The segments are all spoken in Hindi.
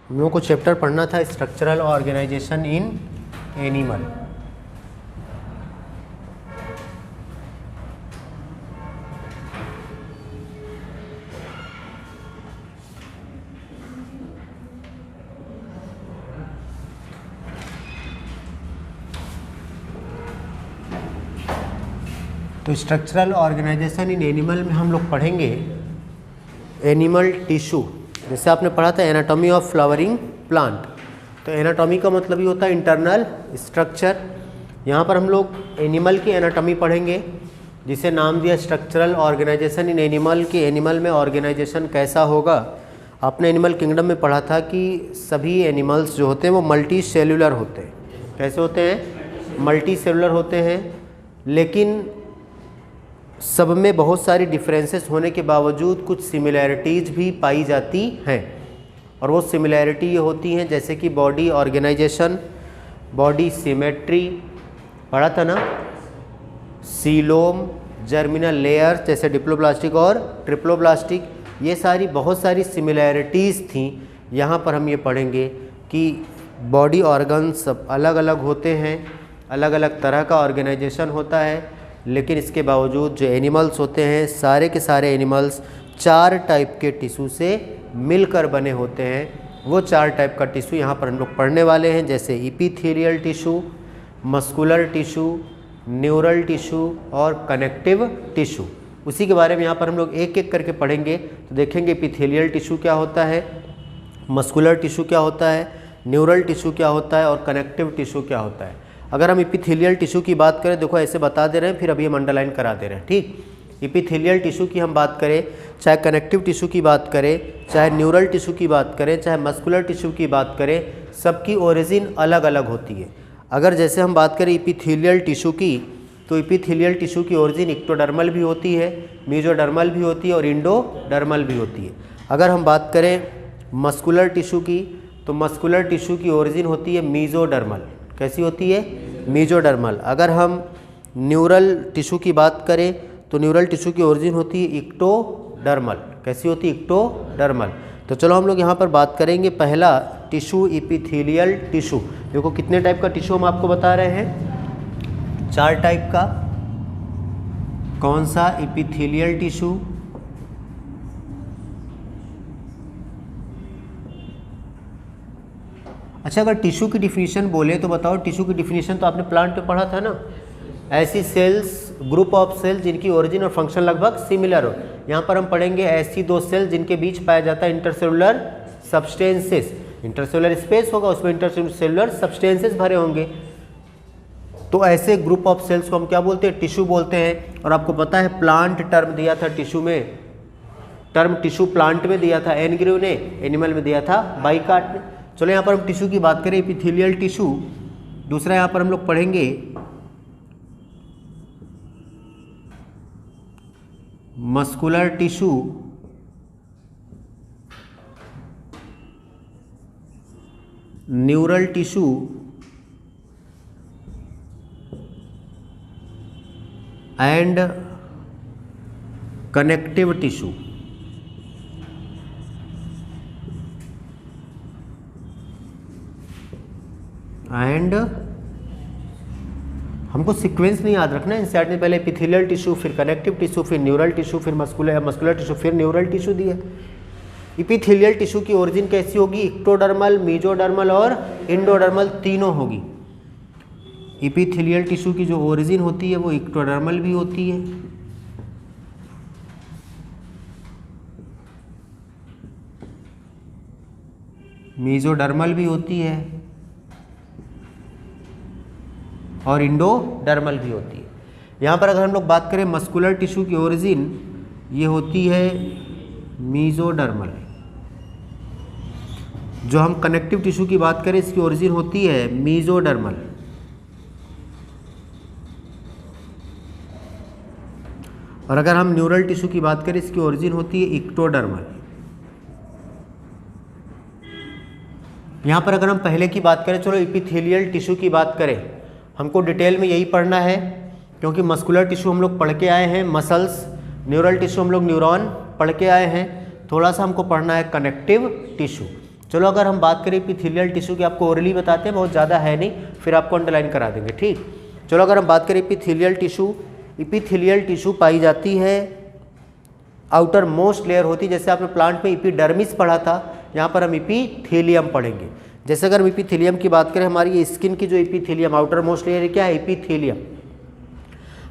हम लोगों को चैप्टर पढ़ना था स्ट्रक्चरल ऑर्गेनाइजेशन इन एनिमल। तो स्ट्रक्चरल ऑर्गेनाइजेशन इन एनिमल में हम लोग पढ़ेंगे एनिमल टिश्यू। जैसे आपने पढ़ा था एनाटॉमी ऑफ फ्लावरिंग प्लांट, तो एनाटॉमी का मतलब ये होता है इंटरनल स्ट्रक्चर। यहाँ पर हम लोग एनिमल की एनाटॉमी पढ़ेंगे, जिसे नाम दिया स्ट्रक्चरल ऑर्गेनाइजेशन इन एनिमल की। एनिमल में ऑर्गेनाइजेशन कैसा होगा, आपने एनिमल किंगडम में पढ़ा था कि सभी एनिमल्स जो होते हैं वो मल्टी सेलुलर होते हैं। कैसे होते हैं? मल्टी सेलुलर होते हैं, लेकिन सब में बहुत सारी डिफरेंसेस होने के बावजूद कुछ सिमिलैरिटीज़ भी पाई जाती हैं। और वो सिमिलैरिटी ये होती हैं जैसे कि बॉडी ऑर्गेनाइजेशन, बॉडी सिमेट्री, पढ़ा था ना, सीलोम, जर्मिनल लेयर जैसे डिप्लोब्लास्टिक और ट्रिप्लोब्लास्टिक, ये सारी बहुत सारी सिमिलैरिटीज़ थी। यहाँ पर हम ये पढ़ेंगे कि बॉडी ऑर्गन्स सब अलग अलग होते हैं, अलग अलग तरह का ऑर्गेनाइजेशन होता है, लेकिन इसके बावजूद जो एनिमल्स होते हैं सारे के सारे एनिमल्स 4 टाइप के टिश्यू से मिलकर बने होते हैं। वो 4 टाइप का टिश्यू यहाँ पर हम लोग पढ़ने वाले हैं, जैसे epithelial tissue, muscular tissue, neural tissue और कनेक्टिव टिश्यू। उसी के बारे में यहाँ पर हम लोग एक एक करके पढ़ेंगे। तो देखेंगे इपिथेलियल टिश्यू क्या होता है, मस्कुलर टिश्यू क्या होता है, न्यूरल टिश्यू क्या होता है और कनेक्टिव टिश्यू क्या होता है। अगर हम इपिथेलियल टिश्यू की बात करें, देखो ऐसे बता दे रहे हैं, फिर अभी हम अंडरलाइन करा दे रहे हैं, ठीक। इपिथेलियल टिश्यू की हम बात करें, चाहे कनेक्टिव टिश्यू की बात करें, चाहे न्यूरल टिश्यू की बात करें, चाहे मस्कुलर टिश्यू की बात करें, सबकी ओरिजिन अलग अलग होती है। अगर जैसे हम बात करें इपिथेलियल टिश्यू की, तो इपिथेलियल टिश्यू की ओरिजिन इक्टोडर्मल भी होती है, मेसोडर्मल भी होती है और इंडोडर्मल भी होती है। अगर हम बात करें मस्कुलर टिश्यू की, तो मस्कुलर टिश्यू की ओरिजिन होती है मेसोडर्मल। कैसी होती है? मेसोडर्मल। अगर हम न्यूरल टिश्यू की बात करें, तो न्यूरल टिश्यू की ओरिजिन होती है इक्टोडर्मल। कैसी होती है? इक्टोडर्मल। तो चलो हम लोग यहाँ पर बात करेंगे पहला टिश्यू इपिथेलियल टिश्यू। देखो कितने टाइप का टिश्यू हम आपको बता रहे हैं, 4 टाइप का। कौन सा? इपिथेलियल टिश्यू, अच्छा अगर टिश्यू की डिफिनीशन बोले तो बताओ, टिश्यू की डिफिनीशन तो आपने प्लांट पे पढ़ा था ना, ऐसी सेल्स, ग्रुप ऑफ सेल्स जिनकी ओरिजिन और फंक्शन लगभग सिमिलर हो। यहाँ पर हम पढ़ेंगे ऐसी 2 सेल्स जिनके बीच पाया जाता है इंटरसेलुलर सब्सटेंसेस। इंटरसेलुलर स्पेस होगा, उसमें इंटरसेलुलर सब्सटेंसेस भरे होंगे। तो ऐसे ग्रुप ऑफ सेल्स को हम क्या बोलते हैं? टिश्यू बोलते हैं। और आपको पता है प्लांट टर्म दिया था टिश्यू में, टर्म टिश्यू प्लांट में दिया था एनग्रीव ने, एनिमल में दिया था बाइकार्ट ने। चलो यहाँ पर हम टिश्यू की बात करें, इपिथेलियल टिश्यू। दूसरा यहाँ पर हम लोग पढ़ेंगे muscular tissue, neural tissue and connective tissue. And हमको सीक्वेंस नहीं याद रखना है, इंसर्ट ने पहले एपिथेलियल टिश्यू, फिर कनेक्टिव टिश्यू, फिर न्यूरल टिश्यू, फिर मस्कुलर टिश्यू, फिर न्यूरल टिश्यू दिया। एपिथेलियल टिश्यू की ओरिजिन कैसी होगी? इक्टोडर्मल, मेसोडर्मल और इंडोडर्मल तीनों होगी। एपिथेलियल टिश्यू की जो ओरिजिन होती है वो इक्टोडर्मल भी होती है, मेसोडर्मल भी होती है और इंडोडर्मल भी होती है। यहाँ पर अगर हम लोग बात करें मस्कुलर टिश्यू की ओरिजिन, ये होती है मेसोडर्मल। जो हम कनेक्टिव टिश्यू की बात करें, इसकी ओरिजिन होती है मेसोडर्मल। और अगर हम न्यूरल टिश्यू की बात करें, इसकी ओरिजिन होती है इक्टोडर्मल। यहाँ पर अगर हम पहले की बात करें, चलो एपिथेलियल टिश्यू की बात करें, हमको डिटेल में यही पढ़ना है क्योंकि मस्कुलर टिश्यू हम लोग पढ़ के आए हैं, मसल्स, न्यूरल टिश्यू हम लोग न्यूरॉन पढ़ के आए हैं। थोड़ा सा हमको पढ़ना है कनेक्टिव टिश्यू। चलो अगर हम बात करें एपिथेलियल टिश्यू की, आपको ओरली बताते हैं, बहुत ज़्यादा है नहीं, फिर आपको अंडरलाइन करा देंगे, ठीक। चलो अगर हम बात करें एपिथेलियल टिश्यू पाई जाती है आउटर मोस्ट लेयर होती है, जैसे आपने प्लांट में एपिडर्मिस पढ़ा था, यहाँ पर हम एपिथेलियम पढ़ेंगे। जैसे अगर हम एपिथेलियम की बात करें, हमारी ये स्किन की जो एपिथेलियम आउटर मोस्ट लेयर है, क्या है? एपिथेलियम।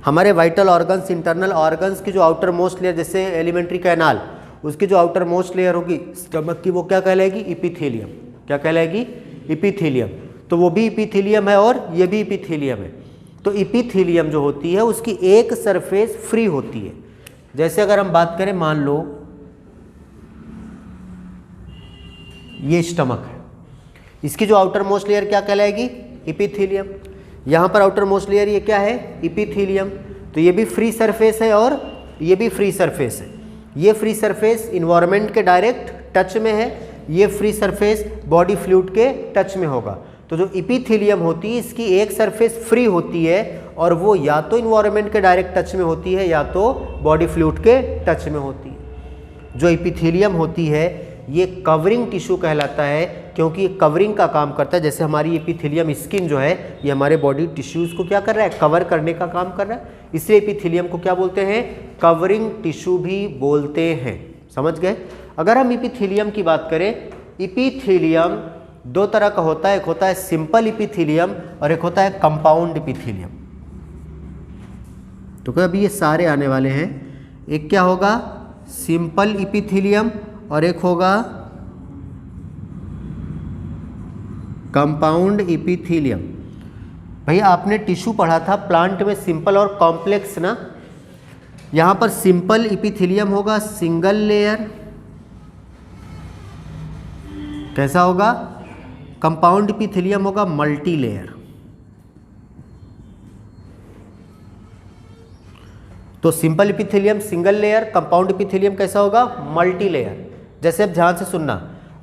हमारे वाइटल ऑर्गन्स, इंटरनल ऑर्गन्स की जो आउटर मोस्ट लेयर, जैसे एलिमेंट्री कैनाल, उसकी जो आउटर मोस्ट लेयर होगी स्टमक की, वो क्या कहलाएगी? एपिथेलियम। क्या कहलाएगी? एपिथेलियम। तो वो भी एपिथेलियम है और ये भी एपिथेलियम है। तो एपिथेलियम जो होती है उसकी एक सरफेस फ्री होती है। जैसे अगर हम बात करें, मान लो ये स्टमक है, इसकी जो आउटर मोस्ट लेयर क्या कहलाएगी? एपिथेलियम। यहाँ पर आउटर मोस्ट लेयर ये क्या है? एपिथेलियम। तो ये भी फ्री सरफेस है और ये भी फ्री सरफेस है। ये फ्री सरफेस इन्वायरमेंट के डायरेक्ट टच में है, ये फ्री सरफेस बॉडी फ्लूइड के टच में होगा। तो जो एपिथेलियम होती है इसकी एक सरफेस फ्री होती है और वो या तो इन्वायरमेंट के डायरेक्ट टच में होती है या तो बॉडी फ्लूइड के टच में होती है। जो एपिथेलियम होती है ये कवरिंग टिश्यू कहलाता है, क्योंकि ये कवरिंग का काम करता है। जैसे हमारी एपिथेलियम स्किन जो है ये हमारे बॉडी टिश्यूज़ को क्या कर रहा है? कवर करने का काम कर रहा है। इसलिए एपिथेलियम को क्या बोलते हैं? कवरिंग टिश्यू भी बोलते हैं। समझ गए? अगर हम एपिथेलियम की बात करें, एपिथेलियम दो तरह का होता है, एक होता है सिंपल एपिथेलियम और एक होता है कंपाउंड एपिथेलियम। तो क्या अभी ये सारे आने वाले हैं, एक क्या होगा? सिंपल एपिथेलियम और एक होगा कंपाउंड एपिथेलियम। भैया आपने टिश्यू पढ़ा था प्लांट में सिंपल और कॉम्प्लेक्स ना, यहाँ पर सिंपल एपिथेलियम होगा सिंगल लेयर, कैसा होगा? कंपाउंड एपिथेलियम होगा मल्टी लेयर। तो simple epithelium single layer, compound epithelium कैसा होगा? Multi layer. जैसे अब ध्यान से सुनना,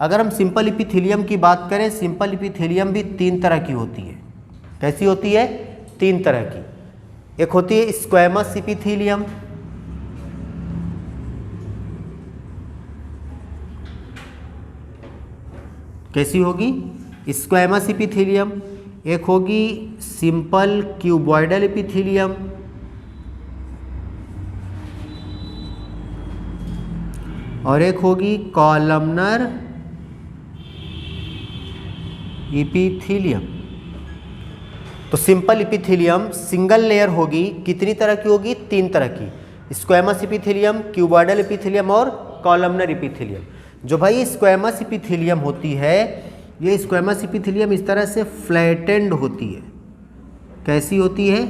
अगर हम सिंपल एपिथेलियम की बात करें, सिंपल एपिथेलियम भी तीन तरह की होती है। कैसी होती है? तीन तरह की। एक होती है स्क्वैमस एपिथेलियम, कैसी होगी? Squamous epithelium. एक होगी सिंपल क्यूबॉइडल एपिथेलियम, और एक होगी कॉलमनर एपिथेलियम। तो सिंपल एपिथेलियम सिंगल लेयर होगी, कितनी तरह की होगी? तीन तरह की, स्क्वैमस एपिथेलियम, क्यूबॉइडल एपिथेलियम और कॉलमनर एपिथेलियम। जो भाई स्क्वैमस एपिथेलियम होती है, ये स्क्वैमस एपिथेलियम इस तरह से फ्लैटेंड होती है। कैसी होती है?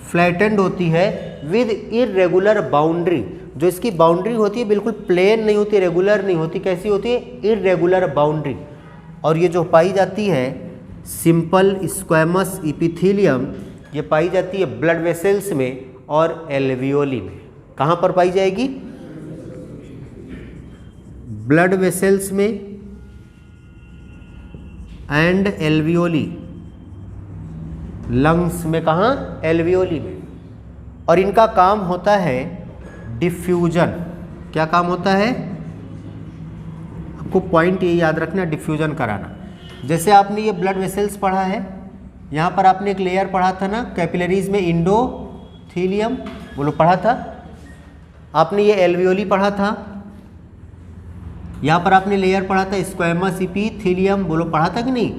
फ्लैटेंड होती है विद इरेगुलर बाउंड्री। जो इसकी बाउंड्री होती है बिल्कुल प्लेन नहीं होती, रेगुलर नहीं होती। कैसी होती है? Irregular boundary. और ये जो पाई जाती है सिंपल स्क्वैमस एपिथेलियम, ये पाई जाती है ब्लड वेसल्स में और एल्वियोली में। कहाँ पर पाई जाएगी? ब्लड वेसल्स में एंड एल्वियोली। लंग्स में कहाँ? एल्वियोली में। और इनका काम होता है डिफ्यूजन। क्या काम होता है? आपको पॉइंट ये याद रखना, डिफ्यूजन कराना। जैसे आपने ये ब्लड वेसल्स पढ़ा है, यहाँ पर आपने एक लेयर पढ़ा था ना कैपिलरीज में, इंडोथीलियम, बोलो पढ़ा था। आपने ये एल्वियोली पढ़ा था, यहाँ पर आपने लेयर पढ़ा था स्क्वैमस एपिथेलियम, बोलो पढ़ा था कि नहीं?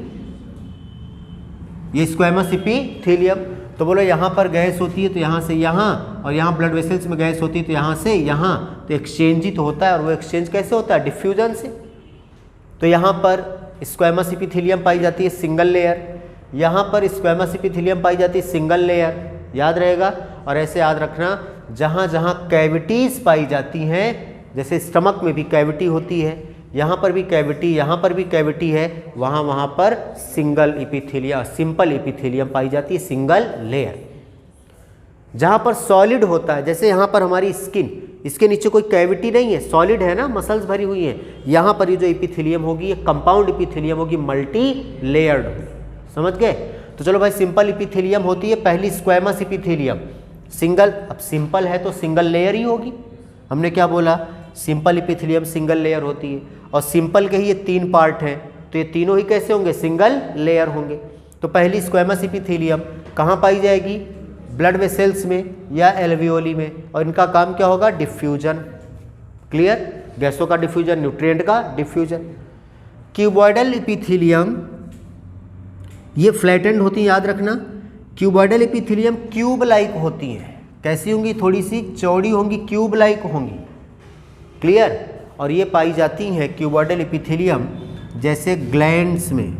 ये स्क्वैमस एपिथेलियम। तो बोलो यहाँ पर गैस होती है तो यहाँ से यहाँ, और यहाँ ब्लड वेसल्स में गैस होती है तो यहाँ से यहाँ, तो एक्सचेंज ही तो होता है। और वो एक्सचेंज कैसे होता है? डिफ्यूजन से। तो यहाँ पर स्क्वैमस एपिथेलियम पाई जाती है सिंगल लेयर, यहाँ पर स्क्वैमस एपिथेलियम पाई जाती है सिंगल लेयर, याद रहेगा। और ऐसे याद रखना, जहाँ जहाँ कैविटीज़ पाई जाती हैं, जैसे स्टमक में भी कैविटी होती है, यहाँ पर भी कैविटी, यहाँ पर भी कैविटी है, वहाँ वहाँ पर सिंगल एपिथेलियम, सिंपल एपिथेलियम पाई जाती है, सिंगल लेयर। जहाँ पर सॉलिड होता है, जैसे यहाँ पर हमारी स्किन, इसके नीचे कोई कैविटी नहीं है, सॉलिड है ना, मसल्स भरी हुई हैं, यहाँ पर ये जो एपिथेलियम होगी ये कंपाउंड एपिथेलियम होगी, मल्टी लेयर्ड होगी। समझ गए? तो चलो भाई, सिंपल एपिथेलियम होती है पहली स्क्वैमस एपिथेलियम, सिंगल। अब सिंपल है तो सिंगल लेयर ही होगी। हमने क्या बोला? सिंपल इपिथेलियम सिंगल लेयर होती है, और सिंपल के ही ये 3 पार्ट हैं, तो ये तीनों ही कैसे होंगे, सिंगल लेयर होंगे। तो पहली स्क्वैमस इपिथेलियम कहाँ पाई जाएगी, ब्लड वेसल्स में या एल्वियोली में, और इनका काम क्या होगा, डिफ्यूजन। क्लियर, गैसों का डिफ्यूजन, न्यूट्रिएंट का डिफ्यूजन। क्यूबॉइडल इपिथेलियम ये फ्लैटेंड होती है, याद रखना। क्यूबॉइडल इपिथेलियम क्यूब लाइक होती हैं, कैसी होंगी, थोड़ी सी चौड़ी होंगी, क्यूब लाइक होंगी। क्लियर, और ये पाई जाती हैं क्यूबॉइडल इपिथेलियम जैसे ग्लैंड्स में,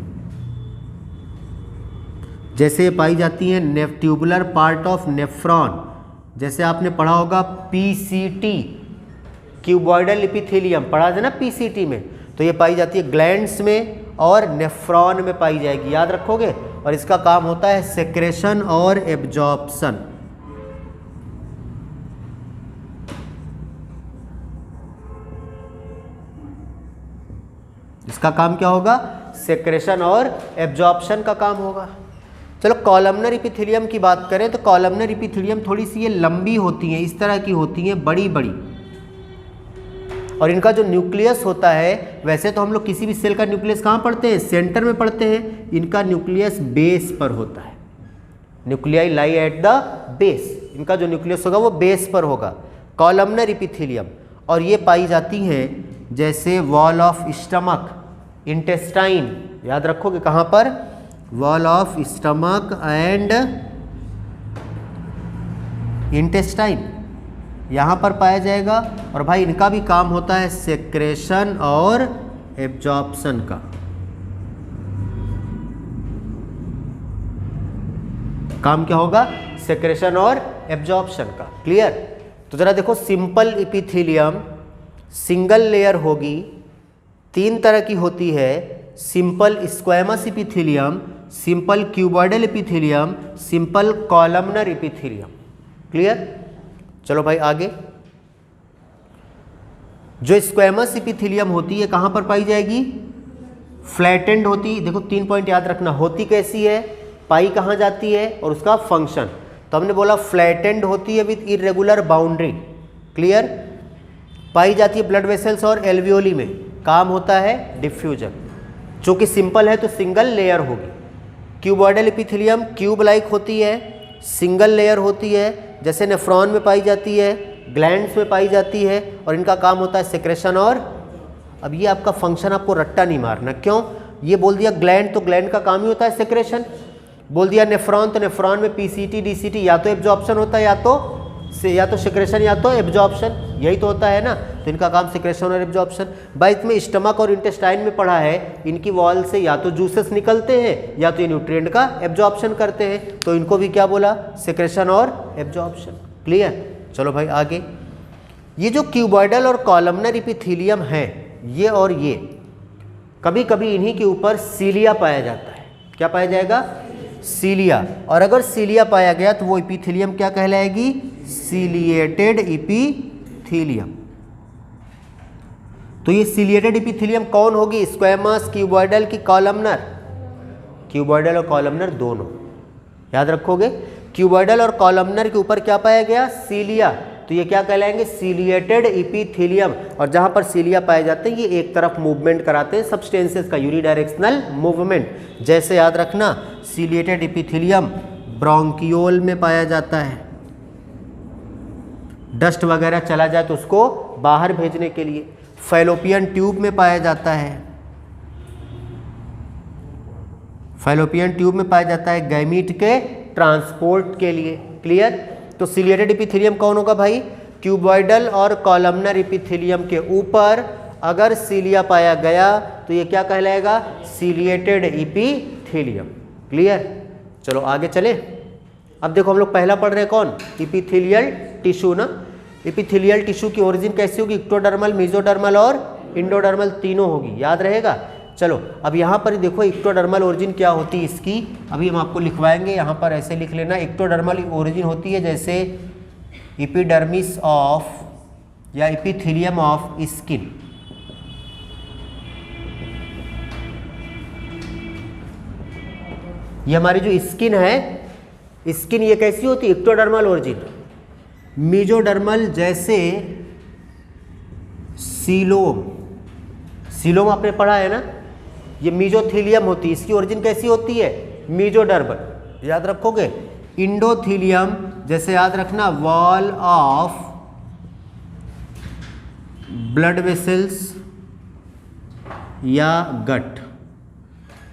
जैसे ये पाई जाती हैं ट्यूबुलर पार्ट ऑफ नेफ्रॉन, जैसे आपने पढ़ा होगा पीसीटी, क्यूबॉइडल इपिथेलियम पढ़ा था ना पीसीटी में, तो ये पाई जाती है ग्लैंड्स में और नेफ्रॉन में पाई जाएगी, याद रखोगे। और इसका काम होता है सेक्रेशन और एब्जॉर्प्शन। इसका काम क्या होगा, सेक्रेशन और एब्जॉर्प्शन का काम होगा। चलो कॉलमनर इपिथेलियम की बात करें तो कॉलमनर इपिथेलियम थोड़ी सी ये लंबी होती हैं, इस तरह की होती हैं, बड़ी बड़ी, और इनका जो न्यूक्लियस होता है, वैसे तो हम लोग किसी भी सेल का न्यूक्लियस कहाँ पढ़ते हैं, सेंटर में पढ़ते हैं, इनका न्यूक्लियस बेस पर होता है। Nuclei lie at the base, इनका जो न्यूक्लियस होगा वो बेस पर होगा, कॉलमनर इपिथेलियम। और ये पाई जाती हैं जैसे वॉल ऑफ स्टमक, इंटेस्टाइन, याद रखोगे कहाँ पर, wall of stomach and intestine, यहाँ पर पाया जाएगा। और भाई इनका भी काम होता है सेक्रेशन और एब्जॉर्प्शन का। काम क्या होगा, सेक्रेशन और एब्जॉर्प्शन का। क्लियर, तो जरा देखो, सिंपल इपिथेलियम सिंगल लेयर होगी, 3 तरह की होती है, simple squamous epithelium, simple cuboidal epithelium, simple columnar epithelium. Clear, चलो भाई आगे। जो स्क्वैमस इपिथेलियम होती है कहाँ पर पाई जाएगी, फ्लैटेंड होती, देखो 3 पॉइंट याद रखना, होती कैसी है, पाई कहाँ जाती है और उसका फंक्शन। तो हमने बोला फ्लैटेंड होती है विद इरेगुलर बाउंड्री। क्लियर, पाई जाती है ब्लड वेसल्स और एल्वियोली में, काम होता है डिफ्यूजन। चूँकि सिंपल है तो सिंगल लेयर होगी। क्यूबॉइडल इपिथेलियम क्यूब लाइक होती है, सिंगल लेयर होती है, जैसे नेफ्रॉन में पाई जाती है, ग्लैंड्स में पाई जाती है, और इनका काम होता है सेक्रेशन और, अब ये आपका फंक्शन आपको रट्टा नहीं मारना, क्यों, ये बोल दिया ग्लैंड तो ग्लैंड का काम ही होता है सेक्रेशन, बोल दिया नेफ्रॉन तो नेफ्रॉन में पीसीटी डीसीटी या तो एब्जॉर्प्शन होता है या तो सेक्रेशन या तो एब्जॉर्प्शन, यही तो होता है ना। तो इनका काम सेक्रेशन और एब्जॉर्प्शन। भाई इसमें स्टमक और इंटेस्टाइन में पढ़ा है, इनकी वॉल से या तो जूसेस निकलते हैं या तो ये न्यूट्रिएंट का एब्जॉर्प्शन करते हैं, तो इनको भी क्या बोला, सेक्रेशन और एब्जॉर्प्शन। क्लियर, चलो भाई आगे। ये जो क्यूबॉइडल और कॉलमनर इपिथेलियम है, ये और ये, कभी कभी इन्हीं के ऊपर सीलिया पाया जाता है। क्या पाया जाएगा, सीलिया। और अगर सीलिया पाया गया तो वो इपिथेलियम क्या कहलाएगी, सीलिएटेड इपिथेलियम। तो ये सीलिएटेड इपिथेलियम कौन होगी, स्क्वैमस, क्यूबॉइडल की कॉलमनर, क्यूबॉइडल और कॉलमनर दोनों, याद रखोगे। क्यूबॉइडल और कॉलमनर के ऊपर क्या पाया गया, सीलिया, तो ये क्या कहलाएंगे, सीलिएटेड इपिथेलियम। और जहां पर सीलिया पाए जाते हैं ये एक तरफ मूवमेंट कराते हैं सब्सटेंसेस का, यूनिडायरेक्शनल मूवमेंट। जैसे याद रखना, सीलिएटेड इपिथेलियम ब्रोंकियोल में पाया जाता है, डस्ट वगैरह चला जाए तो उसको बाहर भेजने के लिए। फैलोपियन ट्यूब में पाया जाता है, फैलोपियन ट्यूब में पाया जाता है गैमीट के ट्रांसपोर्ट के लिए। क्लियर, तो सीलिएटेड इपिथेलियम कौन होगा भाई, क्यूबॉइडल और कॉलमनर इपिथेलियम के ऊपर अगर सीलिया पाया गया तो ये क्या कहलाएगा, सीलिएटेड इपिथेलियम। क्लियर, चलो आगे चले। अब देखो हम लोग पहला पढ़ रहे हैं कौन, इपिथेलियल टिश्यू ना। इपिथेलियल टिश्यू की ओरिजिन कैसी होगी, इक्टोडर्मल, मेसोडर्मल और इंडोडर्मल तीनों होगी, याद रहेगा। चलो अब यहाँ पर देखो इक्टोडर्मल ओरिजिन क्या होती है इसकी, अभी हम आपको लिखवाएंगे, यहाँ पर ऐसे लिख लेना। इक्टोडर्मल ओरिजिन होती है जैसे एपिडर्मिस ऑफ या एपिथेलियम ऑफ स्किन। ये हमारी जो स्किन है, स्किन ये कैसी होती है, इक्टोडर्मल ओरिजिन। मेसोडर्मल जैसे सीलोम, सीलोम आपने पढ़ा है ना, ये मीजोथीलियम होती है, इसकी ओरिजिन कैसी होती है, मीजोडर्मल, याद रखोगे। इंडोथीलियम जैसे याद रखना वॉल ऑफ ब्लड वेसल्स या गट।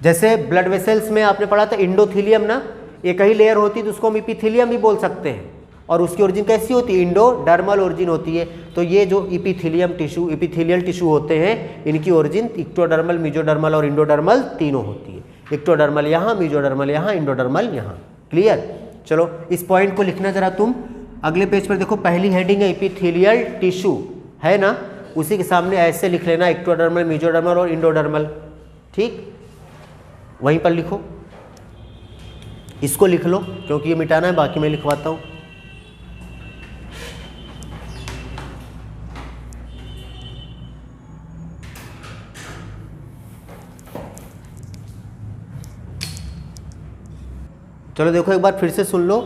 जैसे ब्लड वेसल्स में आपने पढ़ा था इंडोथीलियम ना, एक ही लेयर होती है तो उसको हम इपीथीलियम भी बोल सकते हैं, और उसकी ओरिजिन कैसी होती है, इंडोडर्मल ओरिजिन होती है। तो ये जो इपीथीलियम टिश्यू, इपीथीलियल टिश्यू होते हैं, इनकी ओरिजिन इक्टोडर्मल, मीजोडर्मल और इंडोडर्मल तीनों होती है। इक्टोडर्मल यहाँ, मीजोडर्मल यहाँ, इंडोडर्मल यहाँ। क्लियर। चलो इस पॉइंट को लिखना जरा तुम। अगले पेज पर देखो, पहली हेडिंग है इपीथीलियल टिश्यू, है ना, उसी के सामने ऐसे लिख लेना इक्टोडर्मल, मीजोडर्मल और इंडोडर्मल। ठीक, वहीं पर लिखो, इसको लिख लो क्योंकि ये मिटाना है, बाकी मैं लिखवाता हूँ। चलो देखो एक बार फिर से सुन लो।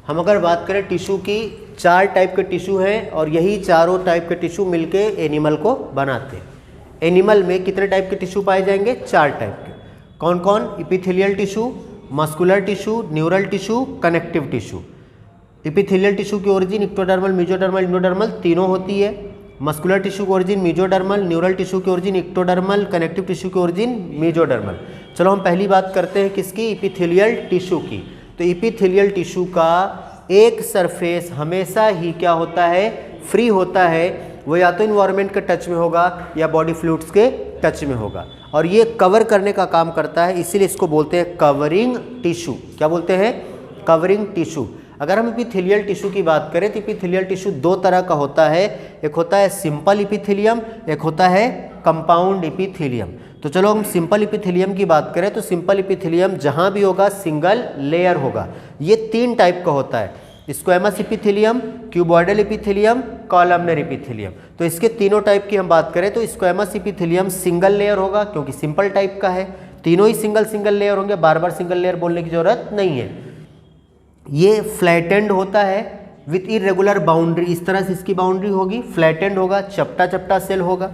हम अगर बात करें टिश्यू की, 4 टाइप के टिश्यू हैं और यही चारों टाइप के टिश्यू मिलके एनिमल को बनाते हैं। एनिमल में कितने टाइप के टिश्यू पाए जाएंगे, 4 टाइप के। कौन कौन, epithelial tissue, muscular tissue, neural tissue, connective tissue. Epithelial tissue की ओरिजिन इक्टोडर्मल, मीजोडर्मल, इंडोडर्मल तीनों होती है। मस्कुलर टिश्यू की ओरिजिन मीजोडर्मल, न्यूरल टिश्यू की ओरिजिन इक्टोडर्मल, कनेक्टिव टिश्यू की ओरिजिन मीजोडर्मल। चलो हम पहली बात करते हैं किसकी, इपीथेलियल टिश्यू की। तो इपीथेलियल टिश्यू का एक सरफेस हमेशा ही क्या होता है, फ्री होता है। वो या तो इन्वायरमेंट के टच में होगा या बॉडी फ्लूइड्स के टच में होगा, और ये कवर करने का काम करता है, इसीलिए इसको बोलते हैं कवरिंग टिश्यू। क्या बोलते हैं, कवरिंग टिश्यू। अगर हम इपीथेलियल टिश्यू की बात करें तो इपीथेलियल टिश्यू 2 तरह का होता है, एक होता है सिंपल इपीथेलियम, एक होता है कंपाउंड इपीथेलियम। तो चलो हम सिंपल इपीथेलियम की बात करें तो सिंपल इपीथेलियम जहाँ भी होगा सिंगल लेयर होगा। ये 3 टाइप का होता है, स्क्वैमस इपीथेलियम, क्यूबॉइडल इपीथेलियम, कॉलमनर इपीथेलियम। तो इसके तीनों टाइप की हम बात करें तो स्क्वैमस इपीथेलियम सिंगल लेयर होगा क्योंकि सिंपल टाइप का है, तीनों ही सिंगल लेयर होंगे, बार बार सिंगल लेयर बोलने की जरूरत नहीं है। ये फ्लैटेंड होता है विथ इरेगुलर बाउंड्री, इस तरह से इसकी बाउंड्री होगी, फ्लैटेंड होगा, चपटा चपटा सेल होगा।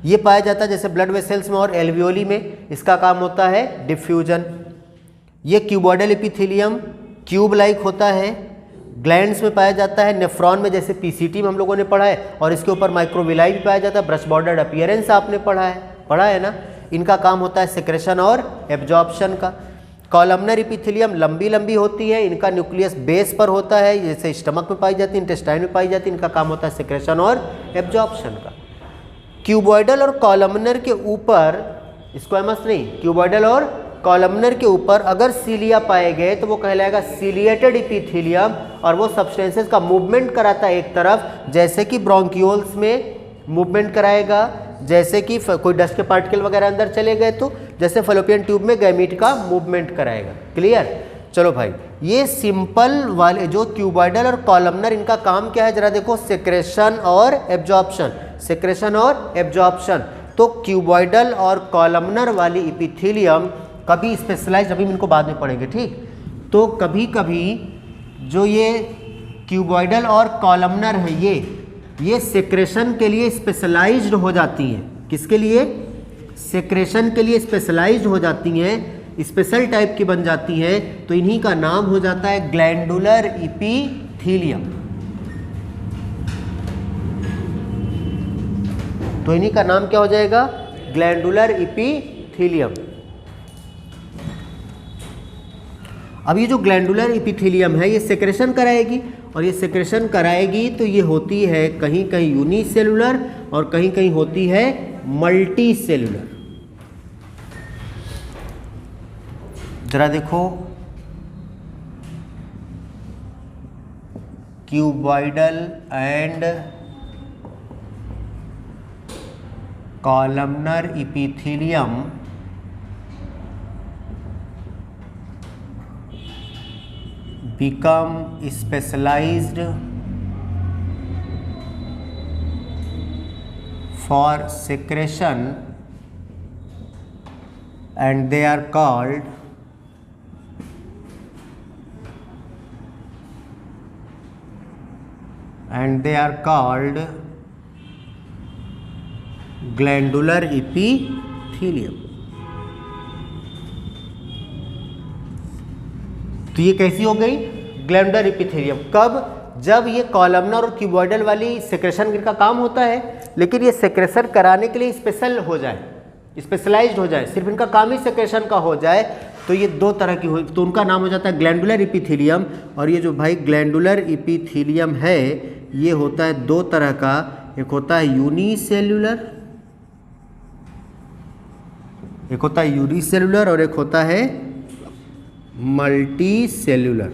ये पाया जाता है जैसे ब्लड वेसल्स में और एल्वियोली में, इसका काम होता है डिफ्यूजन। ये क्यूबॉइडल इपीथेलियम क्यूब लाइक होता है, ग्लैंड्स में पाया जाता है, नेफ्रॉन में जैसे पीसीटी में हम लोगों ने पढ़ा है, और इसके ऊपर माइक्रोविलाई भी पाया जाता है, ब्रश बॉर्डर्ड अपीयरेंस आपने पढ़ा है ना। इनका काम होता है सेक्रेशन और एब्जॉर्प्शन का। कॉलमनर इपीथेलियम लंबी लंबी होती है, इनका न्यूक्लियस बेस पर होता है, जैसे स्टमक में पाई जाती है, इंटेस्टाइन में पाई जाती है, इनका काम होता है सेक्रेशन और एब्जॉर्प्शन का। क्यूबॉइडल और कॉलमनर के ऊपर, स्क्वैमस नहीं, क्यूबॉइडल और कॉलमनर के ऊपर अगर सीलिया पाए गए तो वो कहलाएगा सीलिएटेड इपीथेलियम, और वो सब्सटेंसेस का मूवमेंट कराता है एक तरफ, जैसे कि ब्रोंकियोल्स में मूवमेंट कराएगा, जैसे कि कोई डस्ट के पार्टिकल वगैरह अंदर चले गए तो जैसे फलोपियन ट्यूब में गैमीट का मूवमेंट कराएगा। क्लियर। चलो भाई, ये सिंपल वाले जो क्यूबॉइडल और कॉलमनर, इनका काम क्या है जरा देखो, सेक्रेशन और एब्जॉर्प्शन, सेक्रेशन और एब्जॉर्प्शन। तो क्यूबॉइडल और कॉलमनर वाली इपीथेलियम कभी स्पेशलाइज, अभी इनको बाद में पढ़ेंगे, ठीक। तो कभी कभी जो ये क्यूबॉइडल और कॉलमनर है, ये सेक्रेशन के लिए स्पेशलाइज्ड हो जाती हैं। किसके लिए, सेक्रेशन के लिए स्पेशलाइज्ड हो जाती हैं, स्पेशल टाइप की बन जाती है, तो इन्हीं का नाम हो जाता है ग्लैंडुलर इपीथेलियम। तो इन्हीं का नाम क्या हो जाएगा, ग्लैंडुलर इपीथेलियम। अब ये जो ग्लैंडुलर इपीथेलियम है ये सेक्रेशन कराएगी, और ये सेक्रेशन कराएगी तो ये होती है कहीं कहीं यूनिसेलुलर और कहीं कहीं होती है मल्टी सेलुलर। जरा देखो, cuboidal and columnar epithelium become specialized for secretion and they are called glandular epithelium. तो ये कैसी हो गई? Glandular epithelium. कब? जब ये कॉलमनर और क्यूबॉइडल वाली सेक्रेशन का काम होता है, लेकिन ये सेक्रेशन कराने के लिए स्पेशल हो जाए, स्पेशलाइज्ड हो जाए, सिर्फ इनका काम ही सेक्रेशन का हो जाए, तो ये दो तरह की हो, तो उनका नाम हो जाता है ग्लैंडुलर इपीथीलियम। और ये जो भाई ग्लैंडुलर इपीथीलियम है ये होता है दो तरह का, एक होता है यूनिसेल्यूलर, एक होता है यूनिसेल्यूलर और एक होता है मल्टी सेल्यूलर।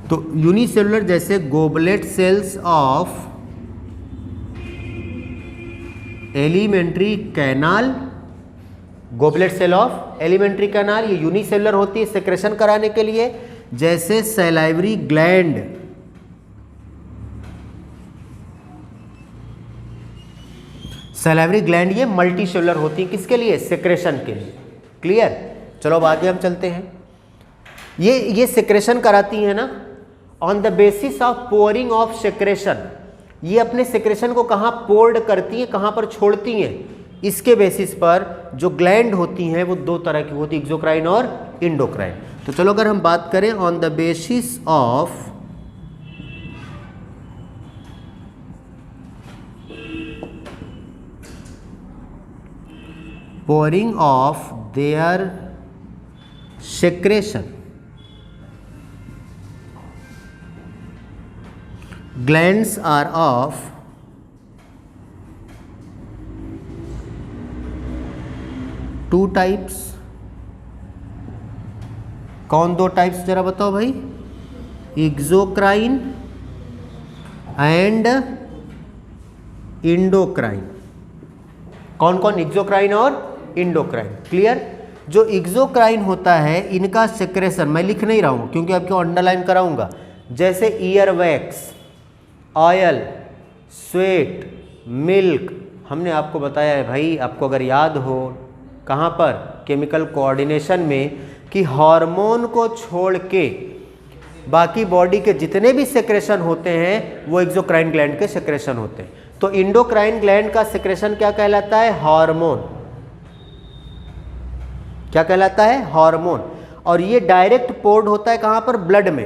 तो यूनिसेल्यूलर जैसे goblet cells of alimentary canal, goblet cell of alimentary canal ये यूनिसेल्यूलर होती है सेक्रेशन कराने के लिए। जैसे सैलाइवरी ग्लैंड, सैलाइवरी ग्लैंड ये मल्टी सेल्यूलर होती है, किसके लिए? सेक्रेशन के लिए। क्लियर? चलो अब आगे हम चलते हैं। ये सेक्रेशन कराती है ना on the basis of pouring of secretion. ये अपने सेक्रेशन को कहाँ पोर्ड करती हैं, कहाँ पर छोड़ती हैं, इसके बेसिस पर जो ग्लैंड होती हैं वो दो तरह की होती है, एक्सोक्राइन और इंडोक्राइन। तो चलो अगर हम बात करें on the basis of pouring of their secretion, glands are of two types। कौन दो टाइप्स जरा बताओ भाई? Exocrine and endocrine. कौन कौन? एक्सोक्राइन और इंडोक्राइन। क्लियर? जो एक्सोक्राइन होता है इनका सेक्रेशन मैं लिख नहीं रहा हूं क्योंकि आपको अंडरलाइन कराऊंगा। जैसे ear wax, oil, sweat, milk, हमने आपको बताया है भाई, आपको अगर याद हो कहाँ पर, केमिकल कोऑर्डिनेशन में, कि हार्मोन को छोड़ के बाकी बॉडी के जितने भी सेक्रेशन होते हैं वो एक्सोक्राइन ग्लैंड के सेक्रेशन होते हैं। तो इंडोक्राइन ग्लैंड का सेक्रेशन क्या कहलाता है? हार्मोन। क्या कहलाता है? हार्मोन। और ये डायरेक्ट पोर्ड होता है कहाँ पर? ब्लड में,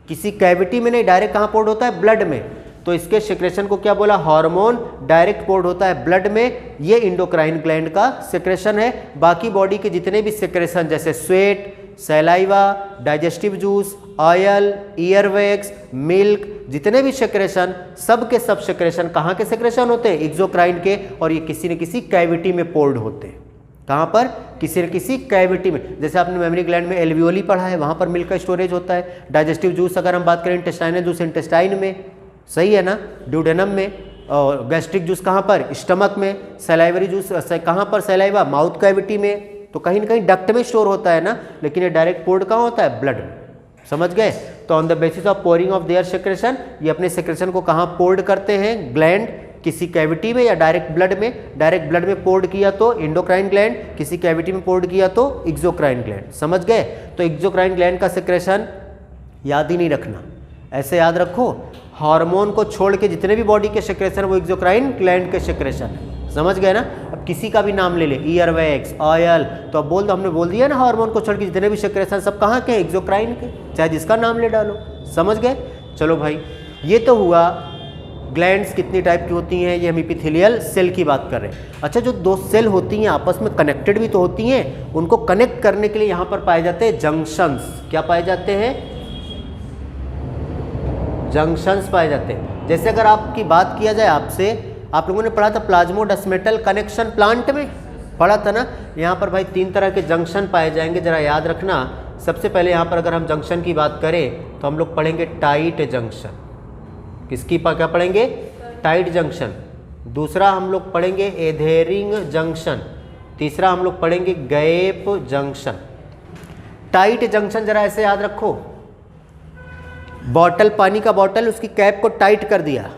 किसी कैविटी में नहीं, डायरेक्ट कहाँ पोर्ड होता है? ब्लड में। तो इसके सेक्रेशन को क्या बोला? हार्मोन। डायरेक्ट पोर्ड होता है ब्लड में, ये इंडोक्राइन ग्लैंड का सेक्रेशन है। बाकी बॉडी के जितने भी सेक्रेशन जैसे sweat, saliva, digestive juice, oil, earwax, milk, जितने भी सेक्रेशन, सब के सब सेक्रेशन कहाँ के सेक्रेशन होते हैं? एक्सोक्राइन के। और ये किसी न किसी कैविटी में पोर्ड होते हैं। कहाँ पर? किसी न किसी कैविटी में। जैसे आपने मेमोरी ग्लैंड में एल्वियोली पढ़ा है, वहाँ पर मिल्क का स्टोरेज होता है। डाइजेस्टिव जूस अगर हम बात करें, इंटेस्टाइनल जूस इंटेस्टाइन में, सही है ना, ड्यूडेनम में। और गैस्ट्रिक जूस कहाँ पर? स्टमक में। सैलाइवरी जूस कहाँ पर? सैलाइवा माउथ कैविटी में। तो कहीं ना कहीं डक्ट में स्टोर होता है ना, लेकिन ये डायरेक्ट पोर्ड कहाँ होता है? ब्लड में। समझ गए? तो on the basis of pouring of their secretion, ये अपने सेक्रेशन को कहाँ पोर्ड करते हैं? ग्लैंड, किसी कैविटी में या डायरेक्ट ब्लड में। डायरेक्ट ब्लड में पोर्ड किया तो इंडोक्राइन ग्लैंड, किसी कैविटी में पोर्ड किया तो एक्सोक्राइन ग्लैंड। समझ गए? तो एक्सोक्राइन ग्लैंड का सेक्रेशन याद ही नहीं रखना, ऐसे याद रखो, हार्मोन को छोड़ के जितने भी बॉडी के सेक्रेशन वो एक्सोक्राइन ग्लैंड के सेक्रेशन है। समझ गए ना? अब किसी का भी नाम ले ले, ईयरवैक्स, ऑयल, तो अब बोल दो, हमने बोल दिया ना, हार्मोन को छोड़ के जितने भी सेक्रेशन सब कहाँ के? एक्सोक्राइन के, चाहे जिसका नाम ले डालो। समझ गए? चलो भाई, ये तो हुआ ग्लैंड्स कितनी टाइप की होती हैं, ये हम एपिथेलियल सेल की बात कर रहे हैं। अच्छा, जो दो सेल होती हैं आपस में कनेक्टेड भी तो होती हैं, उनको कनेक्ट करने के लिए यहाँ पर पाए जाते हैं जंक्शंस। क्या पाए जाते हैं? जंक्शंस पाए जाते हैं। जैसे अगर आपकी बात किया जाए आपसे, आप लोगों ने पढ़ा था प्लाज्मोडेस्मेटल कनेक्शन प्लांट में, पढ़ा था ना। यहाँ पर भाई 3 तरह के जंक्शन पाए जाएंगे, जरा याद रखना। सबसे पहले यहाँ पर अगर हम जंक्शन की बात करें तो हम लोग पढ़ेंगे टाइट जंक्शन। किसकी क्या पढ़ेंगे? Tight junction. दूसरा हम लोग पढ़ेंगे एधेरिंग जंक्शन। तीसरा हम लोग पढ़ेंगे गैप जंक्शन। टाइट जंक्शन जरा ऐसे याद रखो, बॉटल, पानी का बॉटल, उसकी कैप को टाइट कर दिया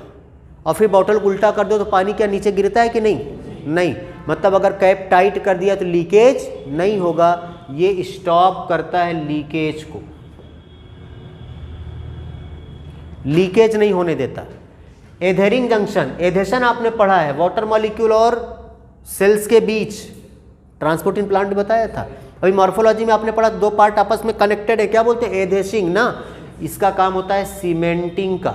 और फिर बॉटल को उल्टा कर दो तो पानी क्या नीचे गिरता है कि नहीं? नहीं। मतलब अगर कैप टाइट कर दिया तो लीकेज नहीं होगा, ये स्टॉप करता है लीकेज को, लीकेज नहीं होने देता। एधेरिंग जंक्शन, एधेशन आपने पढ़ा है, वाटर मॉलिक्यूल और सेल्स के बीच, ट्रांसपोर्टिंग प्लांट बताया था। अभी मॉर्फोलॉजी में आपने पढ़ा दो पार्ट आपस में कनेक्टेड है, क्या बोलते हैं, एधेसिंग ना। इसका काम होता है सीमेंटिंग का।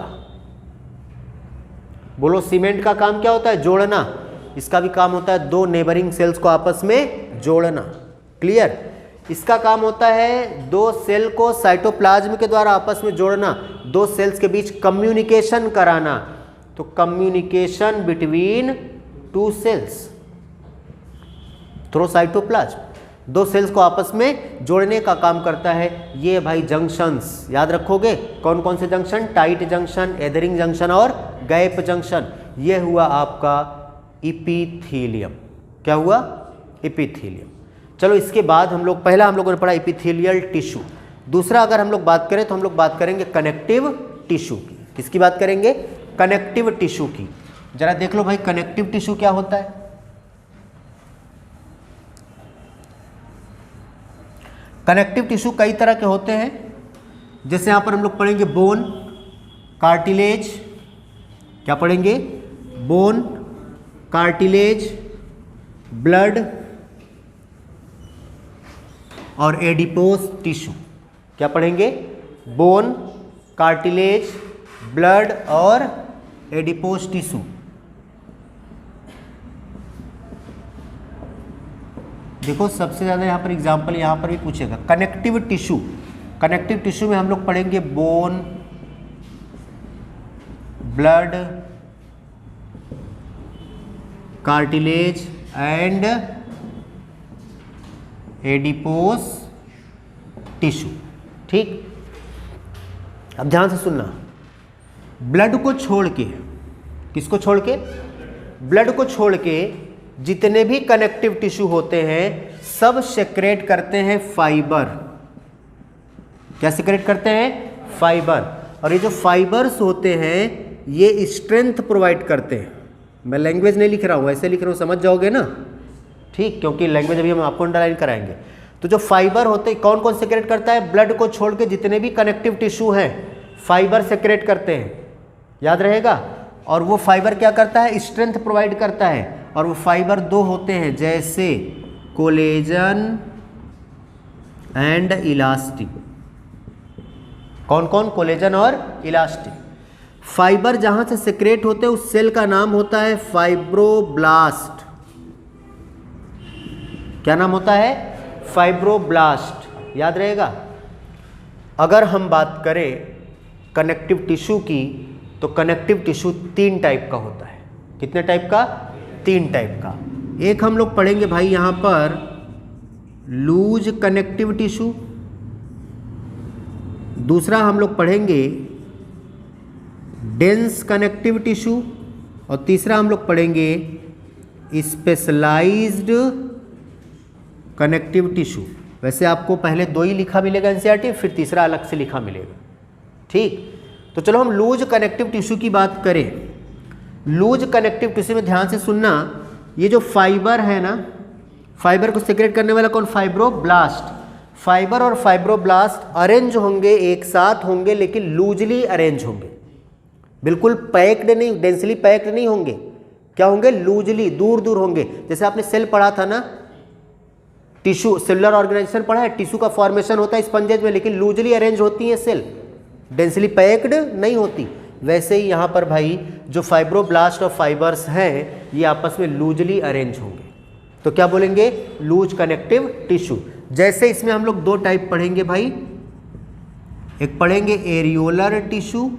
बोलो सीमेंट का काम क्या होता है, जोड़ना। इसका भी काम होता है दो नेबरिंग सेल्स को आपस में जोड़ना। क्लियर। इसका काम होता है दो सेल को साइटोप्लाज्म के द्वारा आपस में जोड़ना, दो सेल्स के बीच कम्युनिकेशन कराना। तो communication between two cells through cytoplasm, दो सेल्स को आपस में जोड़ने का काम करता है ये भाई जंक्शंस। याद रखोगे कौन कौन से जंक्शन, टाइट जंक्शन, एधरिंग जंक्शन और गैप जंक्शन। ये हुआ आपका इपीथीलियम। क्या हुआ, इपीथीलियम। चलो इसके बाद हम लोग, पहला हम लोगों ने पढ़ा इपीथीलियल टिश्यू। दूसरा अगर हम लोग बात करें तो हम लोग बात करेंगे कनेक्टिव टिश्यू की। किसकी बात करेंगे, कनेक्टिव टिश्यू की। जरा देख लो भाई कनेक्टिव टिश्यू क्या होता है। कनेक्टिव टिश्यू कई तरह के होते हैं, जैसे यहां पर हम लोग पढ़ेंगे बोन, कार्टिलेज। क्या पढ़ेंगे, बोन, कार्टिलेज, ब्लड और एडिपोस टिश्यू। क्या पढ़ेंगे, बोन, कार्टिलेज, ब्लड और एडिपोस टिश्यू। देखो सबसे ज़्यादा यहाँ पर एग्जाम्पल यहाँ पर भी पूछेगा कनेक्टिव टिश्यू। कनेक्टिव टिश्यू में हम लोग पढ़ेंगे bone, blood, cartilage and adipose tissue. ठीक, अब ध्यान से सुनना। ब्लड को छोड़ के, किसको छोड़ के, ब्लड को छोड़ के जितने भी कनेक्टिव टिश्यू होते हैं सब सेक्रेट करते हैं फाइबर। क्या सेक्रेट करते हैं, फाइबर। और ये जो फाइबर्स होते हैं ये स्ट्रेंथ प्रोवाइड करते हैं। मैं लैंग्वेज नहीं लिख रहा हूँ, ऐसे लिख रहा हूँ, समझ जाओगे ना। ठीक, क्योंकि लैंग्वेज अभी हम आपको अंडरलाइन कराएंगे। तो जो फाइबर होते हैं, कौन कौन सेक्रेट करता है, ब्लड को छोड़ के जितने भी कनेक्टिव टिश्यू हैं फाइबर सेक्रेट करते हैं, याद रहेगा। और वो फाइबर क्या करता है, स्ट्रेंथ प्रोवाइड करता है। और वो फाइबर दो होते हैं, जैसे कोलेजन एंड इलास्टिन। कौन कौन, कोलेजन और इलास्टिन। फाइबर जहां से सेक्रेट होते हैं उस सेल का नाम होता है फाइब्रोब्लास्ट। क्या नाम होता है, फाइब्रोब्लास्ट, याद रहेगा। अगर हम बात करें कनेक्टिव टिश्यू की तो कनेक्टिव टिश्यू 3 टाइप का होता है। कितने टाइप का, 3 टाइप का। एक हम लोग पढ़ेंगे भाई यहां पर लूज कनेक्टिव टिश्यू, दूसरा हम लोग पढ़ेंगे डेंस कनेक्टिव टिश्यू और तीसरा हम लोग पढ़ेंगे स्पेशलाइज्ड कनेक्टिव टिश्यू। वैसे आपको पहले 2 ही लिखा मिलेगा एनसीईआरटी, फिर तीसरा अलग से लिखा मिलेगा। ठीक, तो चलो हम लूज कनेक्टिव टिश्यू की बात करें। लूज कनेक्टिव टिश्यू में ध्यान से सुनना, ये जो फाइबर है ना, फाइबर को सेक्रेट करने वाला कौन, फाइब्रोब्लास्ट। फाइबर और फाइब्रोब्लास्ट अरेंज होंगे, एक साथ होंगे, लेकिन लूजली अरेंज होंगे, बिल्कुल पैक्ड नहीं, डेंसली पैक्ड नहीं होंगे। क्या होंगे, लूजली, दूर दूर होंगे। जैसे आपने सेल पढ़ा था ना, टिश्यू, सेलुलर ऑर्गेनाइजेशन पढ़ा है, टिश्यू का फॉर्मेशन होता है स्पंजेज में, लेकिन लूजली अरेंज होती है सेल, डेंसली पैक्ड नहीं होती। वैसे ही यहाँ पर भाई जो फाइब्रोब्लास्ट और फाइबर्स हैं ये आपस में लूजली अरेंज होंगे, तो क्या बोलेंगे, लूज कनेक्टिव टिश्यू। जैसे इसमें हम लोग 2 टाइप पढ़ेंगे भाई, एक पढ़ेंगे एरियोलर टिश्यू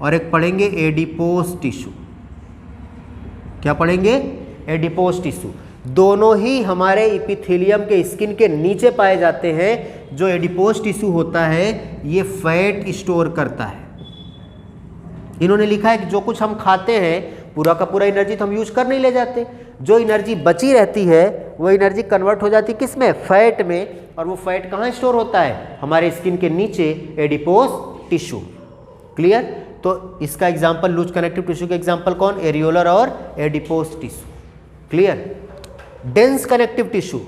और एक पढ़ेंगे एडिपोस टिश्यू। क्या पढ़ेंगे, एडिपोस टिश्यू। दोनों ही हमारे इपिथेलियम के स्किन के नीचे पाए जाते हैं। जो एडिपोस टिश्यू होता है ये फैट स्टोर करता है। इन्होंने लिखा है कि जो कुछ हम खाते हैं पूरा का पूरा एनर्जी तो हम यूज कर नहीं ले जाते, जो एनर्जी बची रहती है वो एनर्जी कन्वर्ट हो जाती है किस में, फैट में। और वो फैट कहाँ स्टोर होता है, हमारे स्किन के नीचे एडिपोस टिश्यू। क्लियर। तो इसका एग्जाम्पल लूज कनेक्टिव टिश्यू का एग्जाम्पल कौन, एरियोलर और adipose tissue. Clear. Dense connective tissue,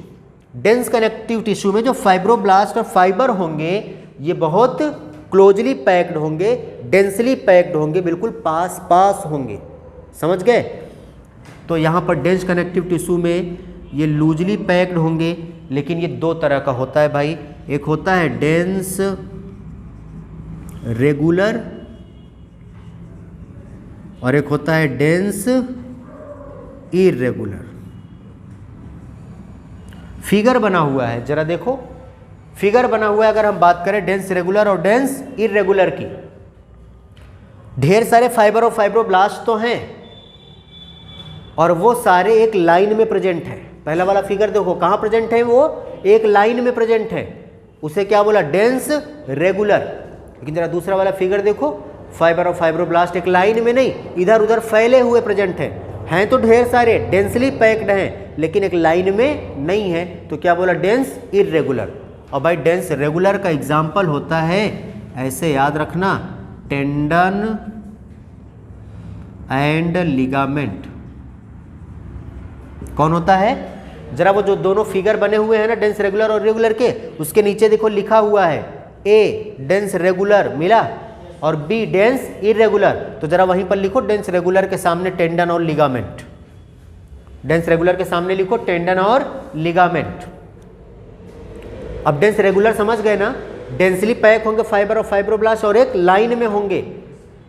dense connective tissue में जो फाइब्रोब्लास्ट और फाइबर होंगे ये बहुत क्लोजली पैक्ड होंगे, डेंसली पैक्ड होंगे, बिल्कुल पास पास होंगे, समझ गए। तो यहाँ पर डेंस कनेक्टिव टिश्यू में ये लूजली पैक्ड होंगे, लेकिन ये दो तरह का होता है भाई, एक होता है डेंस रेगुलर और एक होता है डेंस इरेगुलर। फिगर बना हुआ है, जरा देखो फिगर बना हुआ है। अगर हम बात करें डेंस रेगुलर और डेंस इरेगुलर की, ढेर सारे फाइबर और फाइब्रोब्लास्ट तो हैं और वो सारे एक लाइन में प्रेजेंट है। पहला वाला फिगर देखो कहाँ प्रेजेंट है, वो एक लाइन में प्रेजेंट है, उसे क्या बोला, डेंस रेगुलर। लेकिन जरा दूसरा वाला फिगर देखो, फाइबर और फाइब्रोब्लास्ट एक लाइन में नहीं, इधर उधर फैले हुए प्रेजेंट हैं तो ढेर सारे, डेंसली पैक्ड हैं, लेकिन एक लाइन में नहीं है, तो क्या बोला, डेंस इरेगुलर। और भाई डेंस रेगुलर का एग्जाम्पल होता है, ऐसे याद रखना, टेंडन एंड लिगामेंट। कौन होता है, जरा वो जो दोनों फिगर बने हुए हैं ना डेंस रेगुलर और रेगुलर के, उसके नीचे देखो लिखा हुआ है ए डेंस रेगुलर मिला और बी डेंस इरेगुलर, तो जरा वहीं पर लिखो डेंस रेगुलर के सामने टेंडन और लिगामेंट, डेंस रेगुलर के सामने लिखो टेंडन और लिगामेंट। अब डेंस रेगुलर समझ गए ना, डेंसली पैक होंगे फाइबर और फाइब्रोब्लास्ट और एक लाइन में होंगे,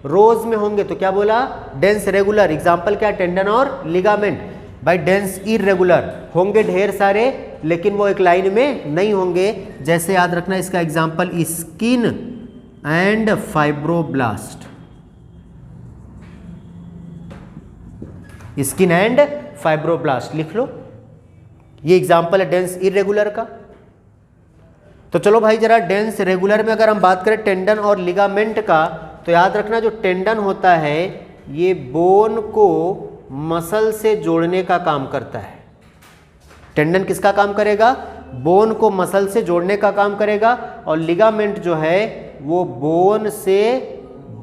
रोज में होंगे, तो क्या बोला, डेंस रेगुलर। एग्जाम्पल क्या, टेंडन और लिगामेंट। भाई डेंस इरेगुलर होंगे ढेर सारे, लेकिन वो एक लाइन में नहीं होंगे। जैसे याद रखना इसका example skin and fibroblast, skin and fibroblast लिख लो, ये एग्जाम्पल है डेंस इरेगुलर का। तो चलो भाई जरा डेंस रेगुलर में अगर हम बात करें टेंडन और लिगामेंट का, तो याद रखना जो टेंडन होता है ये बोन को मसल से जोड़ने का काम करता है। टेंडन किसका काम करेगा, बोन को मसल से जोड़ने का काम करेगा, और लिगामेंट जो है वो बोन से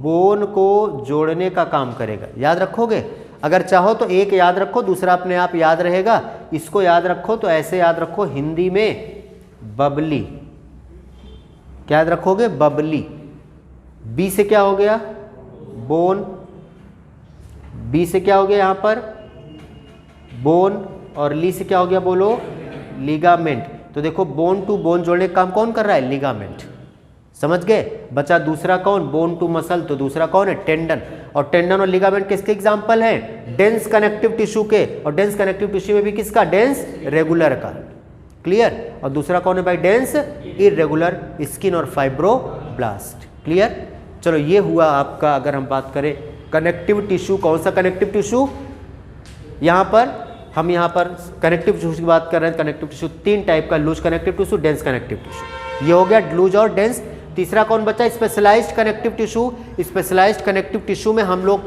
बोन को जोड़ने का काम करेगा। याद रखोगे, अगर चाहो तो एक याद रखो, दूसरा अपने आप याद रहेगा। इसको याद रखो तो ऐसे याद रखो, हिंदी में बबली, क्या याद रखोगे, बबली। बी से क्या हो गया, बोन, बी से क्या हो गया यहाँ पर, बोन, और ली से क्या हो गया, बोलो, लिगामेंट। तो देखो बोन टू बोन जोड़ने का काम कौन कर रहा है, लिगामेंट, समझ गए। बचा दूसरा कौन, बोन टू मसल, तो दूसरा कौन है, टेंडन। और टेंडन और लिगामेंट किसके एग्जाम्पल हैं, डेंस कनेक्टिव टिश्यू के, और डेंस कनेक्टिव टिश्यू में भी किसका, डेंस रेगुलर का, क्लियर। और दूसरा कौन है भाई, डेंस इरेगुलर, स्किन और फाइब्रोब्लास्ट, क्लियर। चलो ये हुआ आपका, अगर हम बात करें कनेक्टिव टिश्यू, कौन सा कनेक्टिव टिश्यू, यहाँ पर कनेक्टिव टिश्यू की बात कर रहे हैं। कनेक्टिव टिश्यू तीन टाइप का, loose connective tissue, dense connective tissue, ये हो गया लूज और डेंस। तीसरा कौन बचा, specialised connective tissue. Specialised connective tissue में हम लोग